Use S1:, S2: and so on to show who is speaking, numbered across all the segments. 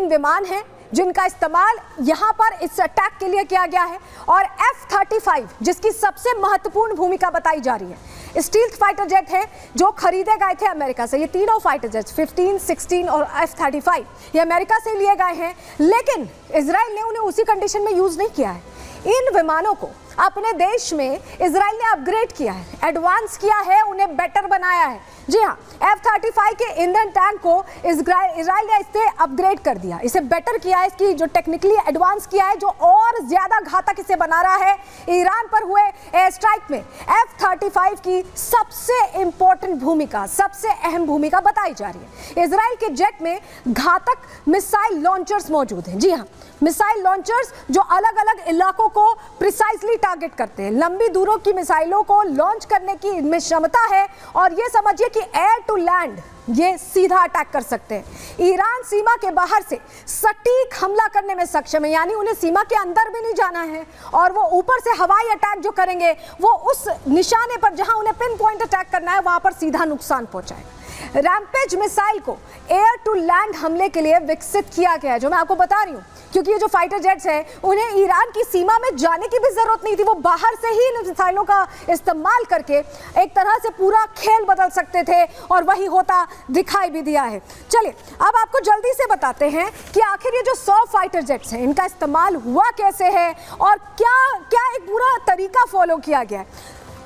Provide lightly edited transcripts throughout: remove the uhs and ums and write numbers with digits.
S1: 3 विमान हैं जिनका इस्तेमाल यहां पर इस अटैक के लिए किया गया है, और F-35 जिसकी सबसे महत्वपूर्ण भूमिका बताई जा रही है। स्टील्थ फाइटर जेट है जो खरीदे गए थे अमेरिका से। ये तीनों फाइटर जेट्स 15, 16 और F-35 ये अमेरिका से लिए गए हैं, लेकिन इजराइल ने उन्हें उसी कंडीशन में यूज नहीं किया है। इन विमानों को अपने देश में इजराइल ने अपग्रेड किया है, एडवांस किया है, उन्हें बेटर बनाया है। जी हाँ, F-35 के ईंधन टैंक को इजराइल ने इससे अपग्रेड कर दिया, इसे बेटर किया है, इसकी जो टेक्निकली एडवांस किया है, जो और ज्यादा घातक इसे बना रहा है। ईरान पर हुए एयर स्ट्राइक में F-35 की सबसे इंपॉर्टेंट भूमिका, सबसे अहम भूमिका बताई जा रही है। इजराइल के जेट में घातक मिसाइल लॉन्चर्स मौजूद हैं। जी हाँ, मिसाइल लॉन्चर्स जो अलग अलग इलाकों को प्रिसाइसली टारगेट करते हैं। लंबी दूरों की मिसाइलों को लॉन्च करने की इनमें क्षमता है, और ये समझिए कि एयर टू लैंड ये सीधा अटैक कर सकते हैं। ईरान सीमा के बाहर से सटीक हमला करने में सक्षम है, यानी उन्हें सीमा के अंदर भी नहीं जाना है, और वो ऊपर से हवाई अटैक जो करेंगे वो उस निशाने पर जहां उन्हें पिन पॉइंट अटैक करना है वहां पर सीधा नुकसान पहुंचाएगा। रैम्पेज मिसाइल को एयर टू लैंड हमले के लिए विकसित किया गया है, जो मैं आपको बता रही हूँ, क्योंकि ये जो फाइटर जेट्स हैं उन्हें ईरान की सीमा में जाने की भी जरूरत नहीं थी। वो बाहर से ही इन मिसाइलों का इस्तेमाल करके एक तरह से पूरा खेल बदल सकते थे, और वही होता दिखाई भी दिया है। चलिए अब आपको जल्दी से बताते हैं कि आखिर ये जो 100 फाइटर जेट्स हैं इनका इस्तेमाल हुआ कैसे है, और क्या क्या एक पूरा तरीका फॉलो किया गया है।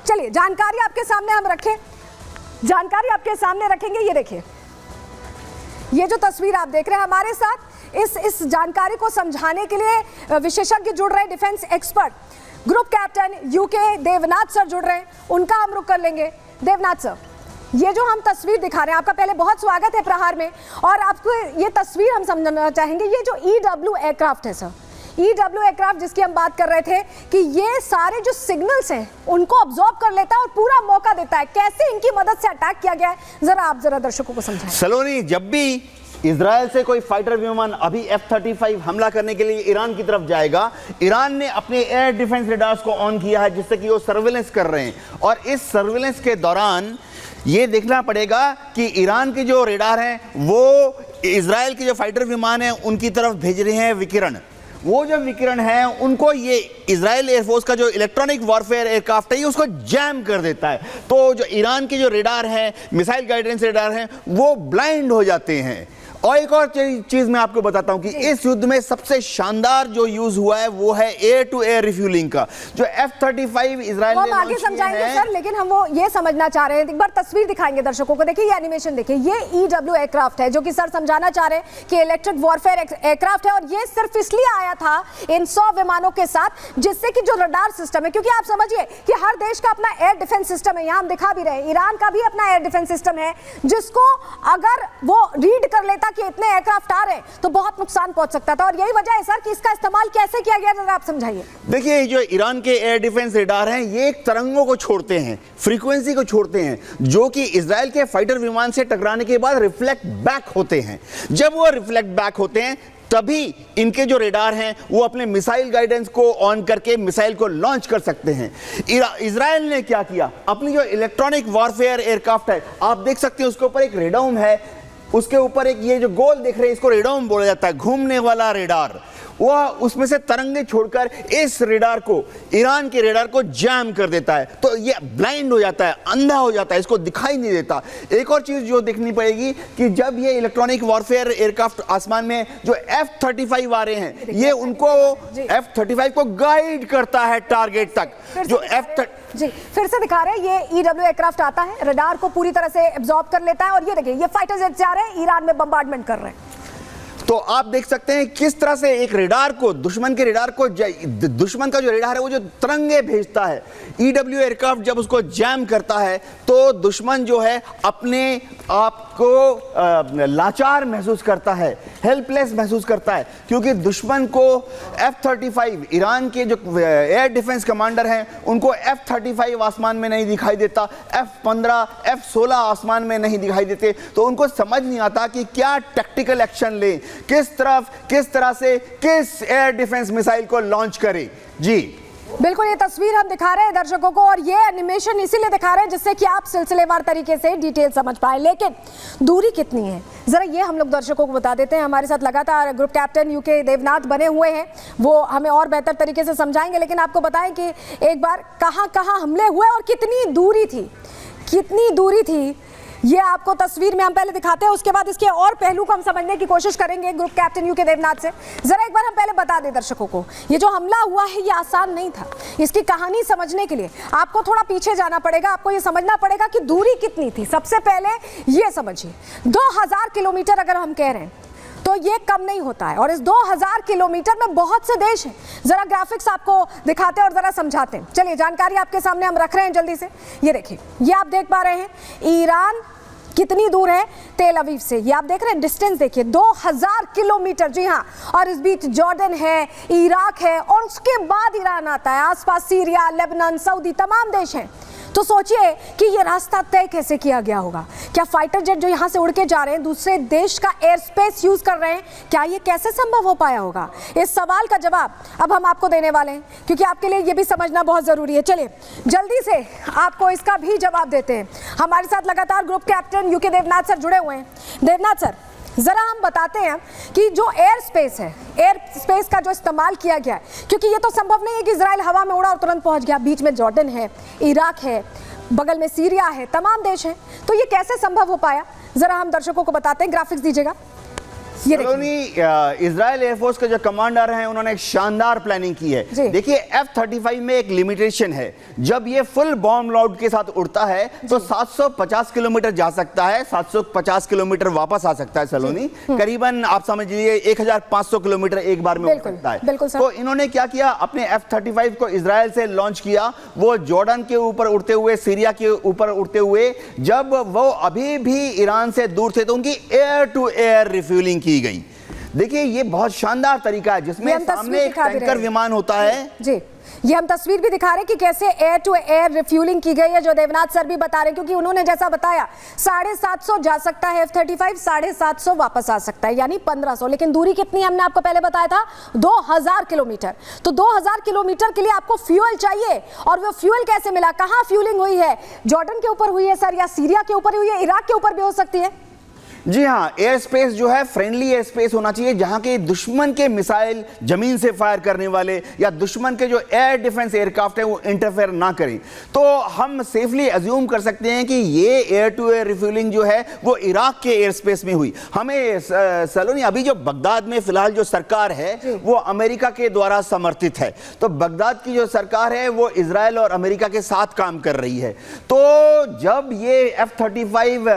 S1: चलिए जानकारी आपके सामने हम रखें, जानकारी आपके सामने रखेंगे। ये देखिए, ये जो तस्वीर आप देख रहे हैं, हमारे साथ इस जानकारी को समझाने के लिए विशेषज्ञ जुड़ रहे हैं, defence expert group captain UK Devnath sir जुड़ रहे हैं, उनका हम रुख कर लेंगे। देवनाथ सर, ये जो हम तस्वीर दिखा रहे हैं, आपका पहले बहुत स्वागत है प्रहार में, और आपको ये तस्वीर हम समझना चाहेंगे। ये जो EW एयरक्राफ्ट है सर, EW एयरक्राफ्ट जिसकी हम बात कर रहे थे कि ये सारे जो सिग्नल्स हैं उनको ऑब्जॉर्व कर लेता है और पूरा मौका देता है, कैसे इनकी मदद से अटैक किया गया है, आप जरा दर्शकों को समझाएं।
S2: सलोनी, जब भी इजराइल से कोई फाइटर विमान अभी F-35 हमला करने के लिए ईरान की तरफ जाएगा, ईरान ने अपने एयर डिफेंस रेडार्स को ऑन किया है, जिससे कि वो सर्वेलेंस कर रहे हैं, और इस सर्वेलेंस के दौरान ये देखना पड़ेगा कि ईरान के जो रेडार हैं वो इजराइल के जो फाइटर विमान हैं उनकी तरफ भेज रहे हैं विकिरण। वो जो विकिरण है उनको ये इजराइल एयरफोर्स का जो इलेक्ट्रॉनिक वॉरफेयर एयरक्राफ्ट है ये उसको जैम कर देता है। तो जो ईरान के जो रेडार हैं, मिसाइल गाइडेंस रेडार हैं, वो ब्लाइंड हो जाते हैं। और एक और चीज मैं आपको बताता हूं कि इस युद्ध में सबसे शानदार जो यूज हुआ है वो है एयर टू एयर रिफ्यूलिंग का। जो F-35 इजराइल ने
S1: आगे समझाएंगे सर, लेकिन हम वो ये समझना चाह रहे हैं, एक बार तस्वीर दिखाएंगे दर्शकों को। देखिए ये एनिमेशन देखिए, ये EW एयरक्राफ्ट है जो कि सर समझाना चाह रहे हैं कि इलेक्ट्रिक वॉरफेयर एयरक्राफ्ट है, और ये सिर्फ इसलिए आया था इन 100 विमानों के साथ जिससे कि जो रडार सिस्टम है, क्योंकि आप समझिए कि हर देश का अपना एयर डिफेंस सिस्टम है, यहाँ हम दिखा भी रहे हैं, ईरान का भी अपना एयर डिफेंस सिस्टम है, जिसको अगर वो रीड कर लेता कि इतने एयरक्राफ्ट आ रहे हैं तो बहुत नुकसान पहुंच सकता था। और यही वजह है सर कि इसका इस्तेमाल कैसे किया गया, जरा आप समझाइए।
S2: देखिए, जो ईरान के एयर डिफेंस रेडार हैं ये एक तरंगों को छोड़ते हैं, फ्रीक्वेंसी को छोड़ते हैं, जो कि इजराइल के फाइटर विमान से टकराने के बाद रिफ्लेक्ट बैक होते हैं। जब वो रिफ्लेक्ट बैक होते हैं तभी इनके जो रेडार हैं वो अपने मिसाइल गाइडेंस को ऑन करके मिसाइल को लॉन्च कर सकते हैं। इजराइल ने क्या किया, अपनी जो इलेक्ट्रॉनिक वॉरफेयर एयरक्राफ्ट है, आप देख सकते हैं उसके ऊपर एक रेडाउम है, उसके ऊपर एक ये जो गोल देख रहे हैं इसको रेडाउम बोला जाता है, घूमने वाला रेडार। वह उसमें से तरंगे छोड़कर इस रेडार को, ईरान के रेडार को जैम कर देता है, तो ये ब्लाइंड हो जाता है, अंधा हो जाता है, इसको दिखाई नहीं देता। एक और चीज जो देखनी पड़ेगी कि जब ये इलेक्ट्रॉनिक वॉरफेयर एयरक्राफ्ट आसमान में जो F-35 आ रहे हैं, ये उनको F-35 को गाइड करता है टारगेट तक। जो
S1: जी फिर से दिखा रहे हैं, ये EW एयरक्राफ्ट आता है, रडार को पूरी तरह से एब्जॉर्ब कर लेता है, और ये देखिए ये फाइटर जेट जा रहे हैं, ईरान में बम्बार्डमेंट कर रहे हैं।
S2: तो आप देख सकते हैं किस तरह से एक रेडार को, दुश्मन के रेडार को, दुश्मन का जो रेडार है वो जो तरंगे भेजता है, EW एयरक्राफ्ट जब उसको जैम करता है तो दुश्मन जो है अपने आप को लाचार महसूस करता है, हेल्पलेस महसूस करता है, क्योंकि दुश्मन को F-35, ईरान के जो एयर डिफेंस कमांडर हैं उनको F-35 आसमान में नहीं दिखाई देता, F-15, F-16 आसमान में नहीं दिखाई देते, तो उनको समझ नहीं आता कि क्या टैक्टिकल एक्शन लें, किस तरह से किस एयर डिफेंस मिसाइल को लॉन्च करें। जी
S1: बिल्कुल, ये तस्वीर हम दिखा रहे हैं दर्शकों को और ये एनिमेशन इसीलिए दिखा रहे हैं जिससे कि आप सिलसिलेवार तरीके से डिटेल समझ पाए। लेकिन दूरी कितनी है जरा ये हम लोग दर्शकों को बता देते हैं। हमारे साथ लगातार ग्रुप कैप्टन यूके देवनाथ बने हुए हैं, वो हमें और बेहतर तरीके से समझाएंगे। लेकिन आपको बताएं कि एक बार कहाँ कहाँ हमले हुए और कितनी दूरी थी ये आपको तस्वीर में हम पहले दिखाते हैं, उसके बाद इसके और पहलू को हम समझने की कोशिश करेंगे ग्रुप कैप्टन यूके देवनाथ से। जरा एक बार हम पहले बता दें दर्शकों को, ये जो हमला हुआ है ये आसान नहीं था। इसकी कहानी समझने के लिए आपको थोड़ा पीछे जाना पड़ेगा, आपको ये समझना पड़ेगा कि दूरी कितनी थी। सबसे पहले ये समझिए 2000 किलोमीटर अगर हम कह रहे हैं तो ये कम नहीं होता है, और इस 2000 किलोमीटर में बहुत से देश हैं। जरा ग्राफिक्स आपको दिखाते हैं और जरा समझाते हैं। चलिए जानकारी आपके सामने हम रख रहे हैं जल्दी से। ये देखिए, ये आप देख पा रहे हैं ईरान कितनी दूर है तेल अवीव से, ये आप देख रहे हैं डिस्टेंस देखिए 2000 किलोमीटर। जी हाँ, और इस बीच जॉर्डन है, इराक है और उसके बाद ईरान आता है। आसपास सीरिया, लेबनान, सऊदी तमाम देश हैं। तो सोचिए कि ये रास्ता तय कैसे किया गया होगा। क्या फाइटर जेट जो यहाँ से उड़ के जा रहे हैं दूसरे देश का एयर स्पेस यूज कर रहे हैं, क्या ये कैसे संभव हो पाया होगा? इस सवाल का जवाब अब हम आपको देने वाले हैं, क्योंकि आपके लिए ये भी समझना बहुत जरूरी है। चलिए जल्दी से आपको इसका भी जवाब देते हैं। हमारे साथ लगातार group captain UK Devnath sir जुड़े हुए हैं। देवनाथ सर, जरा हम बताते हैं कि जो एयर स्पेस का जो इस्तेमाल किया गया है, क्योंकि ये तो संभव नहीं है कि इजराइल हवा में उड़ा और तुरंत पहुंच गया। बीच में जॉर्डन है, इराक है, बगल में सीरिया है, तमाम देश हैं। तो ये कैसे संभव हो पाया, जरा हम दर्शकों को बताते हैं। ग्राफिक्स दीजिएगा। ये
S2: इजराइल एयरफोर्स के जो कमांडर हैं उन्होंने एक शानदार प्लानिंग की है। देखिए F-35 में एक लिमिटेशन है, जब ये फुल बॉम्ब लोड के साथ उड़ता है तो 750 किलोमीटर जा सकता है, 750 किलोमीटर वापस आ सकता है सलोनी। करीबन आप समझ लीजिए 1500 किलोमीटर एक बार में उड़ सकता है। तो इन्होंने क्या किया, अपने F-35 को इजराइल से लॉन्च किया। वो जॉर्डन के ऊपर उड़ते हुए, सीरिया के ऊपर उड़ते हुए, जब वो अभी भी ईरान से दूर थे तो उनकी एयर टू एयर रिफ्यूलिंग की गई। देखिए ये बहुत शानदार तरीका है जिसमें सामने एक टैंकर विमान होता है। जी,
S1: ये हम तस्वीर भी दिखा रहे हैं कि कैसे एयर टू एयर रिफ्यूलिंग की गई है, जो देवनाथ सर भी बता रहे हैं। क्योंकि उन्होंने जैसा बताया 750 जा सकता है F-35, 750 वापस आ सकता है, यानी 1500। लेकिन दूरी कितनी हमने आपको पहले बताया था 2000 किलोमीटर। तो 2000 किलोमीटर के लिए आपको फ्यूल चाहिए, और वो फ्यूल कैसे मिला, कहाँ फ्यूलिंग हुई है? जॉर्डन के ऊपर हुई है सर, या सीरिया के ऊपर हुई है, इराक के ऊपर भी हो सकती है?
S2: जी हाँ, एयर स्पेस जो है फ्रेंडली एयर स्पेस होना चाहिए, जहां के दुश्मन के मिसाइल जमीन से फायर करने वाले या दुश्मन के जो एयर डिफेंस एयरक्राफ्ट है वो इंटरफेयर ना करें। तो हम सेफली अज्यूम कर सकते हैं कि ये एयर टू एयर रिफ्यूलिंग जो है वो इराक के एयर स्पेस में हुई। हमें सलोनी, अभी जो बगदाद में फिलहाल जो सरकार है वो अमेरिका के द्वारा समर्थित है। तो बगदाद की जो सरकार है वो इजराइल और अमेरिका के साथ काम कर रही है। तो जब ये F-35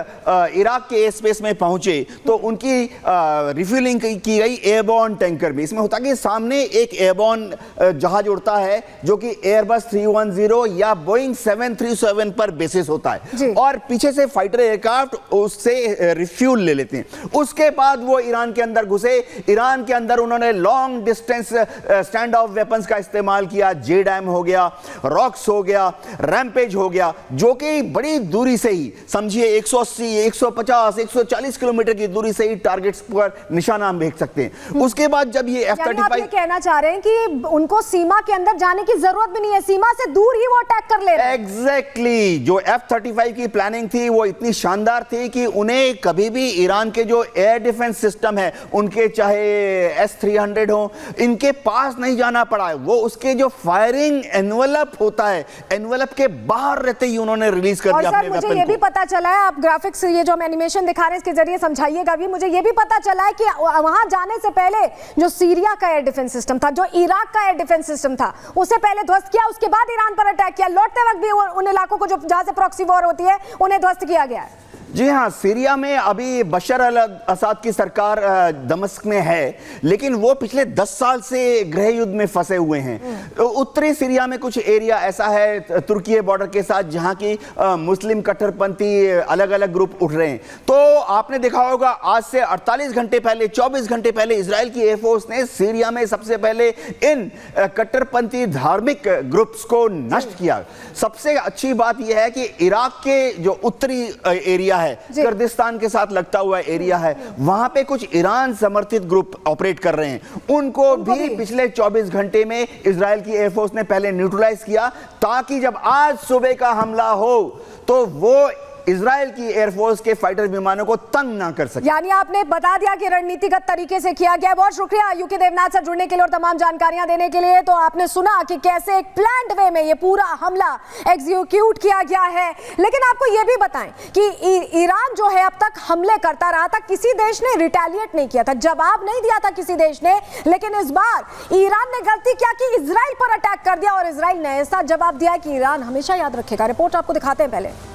S2: इराक के एयर स्पेस में पहुंचे तो उनकी रिफ्यूलिंग की गई एयरबोर्न टैंकर में। इसमें होता कि सामने एक एयरबोर्न जहाज उड़ता है जो कि एयरबस 310 या बोइंग 737 पर बेसिस होता है, और पीछे से फाइटर एयरक्राफ्ट उससे रिफ्यूल ले लेते हैं। उसके बाद वो ईरान के अंदर घुसे। ईरान के अंदर उन्होंने long distance stand of weapons का इस्तेमाल किया। JDAM हो गया, रॉक्स हो गया, रैम्पेज हो गया, जो कि बड़ी दूरी से ही, समझिए 180, 150, 140 किलोमीटर की दूरी से ही टारगेट्स पर निशाना हम भेज सकते हैं। उसके बाद जब ये F-35,
S1: आप ये कहना चाह रहे हैं कि उनको सीमा के अंदर जाने की जरूरत भी नहीं है, सीमा से दूर ही वो अटैक कर ले रहे हैं।
S2: एग्जैक्टली, जो F-35 की प्लानिंग थी वो इतनी शानदार थी कि उन्हें कभी भी ईरान के जो एयर डिफेंस सिस्टम है, उनके चाहे S-300 हो, इनके पास नहीं जाना पड़ा है। वो उसके जो फायरिंग एनवेलप होता है, एनवेलप के बाहर रहते ही उन्होंने रिलीज कर दिया अपने वेपन को।
S1: मुझे ये भी पता चला है, आप ग्राफिक्स ये जो हम एनिमेशन दिखा रहे हैं इसके जरिए समझाइएगा भी। मुझे ये भी पता चला है कि वहां जाने से पहले जो सीरिया का एयर डिफेंस सिस्टम था, जो इराक का एयर डिफेंस सिस्टम था, उसे पहले ध्वस्त किया, उसके बाद ईरान पर अटैक किया। लौटते वक्त भी उन इलाकों को जो जहां से प्रॉक्सी वॉर होती है उन्हें ध्वस्त किया गया है।
S2: जी हाँ, सीरिया में अभी बशर अल असद की सरकार दमिश्क में है, लेकिन वो पिछले 10 साल से गृह युद्ध में फंसे हुए हैं। तो उत्तरी सीरिया में कुछ एरिया ऐसा है तुर्की बॉर्डर के साथ जहां की मुस्लिम कट्टरपंथी अलग अलग ग्रुप उठ रहे हैं। तो आपने देखा होगा आज से 48 घंटे पहले, 24 घंटे पहले इजराइल की एयरफोर्स ने सीरिया में सबसे पहले इन कट्टरपंथी धार्मिक ग्रुप्स को नष्ट किया। सबसे अच्छी बात यह है कि इराक के जो उत्तरी एरिया है, कुर्दिस्तान के साथ लगता हुआ एरिया है, वहां पे कुछ ईरान समर्थित ग्रुप ऑपरेट कर रहे हैं। उनको भी पिछले 24 घंटे में इजराइल की एयरफोर्स ने पहले न्यूट्रलाइज किया, ताकि जब आज सुबह का हमला हो तो वो इजराइल की एयरफोर्स के फाइटर विमानों को तंग ना कर सके।
S1: यानी आपने बता दिया कि रणनीतिगत तरीके से किया गया। बहुत शुक्रिया यूके देवनाथ सर जुड़ने के लिए और तमाम जानकारियां देने के लिए। तो आपने सुना कि कैसे एक प्लान्ड वे में ये पूरा हमला एग्जीक्यूट किया गया है। लेकिन आपको ये भी बताएं कि ईरान जो है अब तक हमले करता रहा था, किसी देश ने रिटेलिएट नहीं किया था, जवाब नहीं दिया था किसी देश ने। लेकिन इस बार ईरान ने गलती क्या की, इजराइल पर अटैक कर दिया और इजराइल ने ऐसा जवाब दिया कि ईरान हमेशा याद रखेगा। रिपोर्ट आपको दिखाते हैं पहले।